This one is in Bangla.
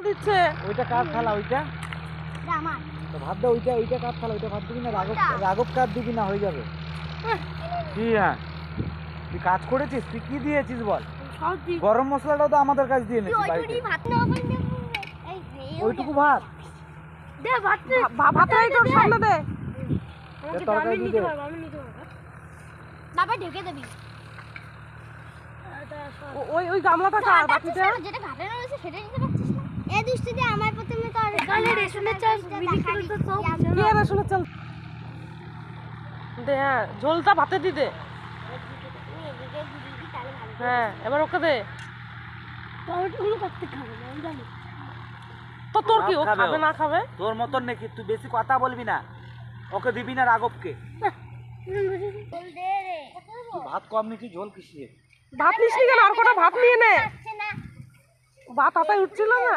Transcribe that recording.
দিচ্ছে ওইটা কার থালা? ওইটা আমার তো ভাত দাও। ওইটা কার থালা? ওইটা ভাত দিবি না? রাঘব কার দিবি না? হয়ে যাবে কি? হ্যাঁ, তুই কাজ করেছিস? তুই কি দিয়েছিস বল? গরম মশলাটাও তো আমাদের কাছে দিয়ে এনেছিস বাড়িতে। ওইটুকু ভাত দে, ভাতটাই তোর সামনে দে। তরকারি দিয়ে দে। বাবা ঢেকে দিবি। ওই গামলাটা কার বাটিতে? যেটা ঘাটে রয়েছে সেটা নিতে পারছিস না? এই দৃষ্টিতে আমার প্রথমে তো আর এখানে রেশনের চাল বিলি করে তো সব কি রেশনের চাল দে। হ্যাঁ, ঝোলটা ভাতে দি দে। হ্যাঁ, এবার ওকে দে। ওগুলো করতে খাবে না, আমি জানি। তো তোর কি, ও খাবে না খাবে? তোর মতন নাকি? তুই বেশি কথা বলবি না। ওকে দিবি না রাঘবকে। ভাত কম নিচ্ছি, ঝোল কিসিয়ে? ভাত নিস নি কেন? আর কটা ভাত নিয়ে নে। ভাত হাতে উঠছিল না।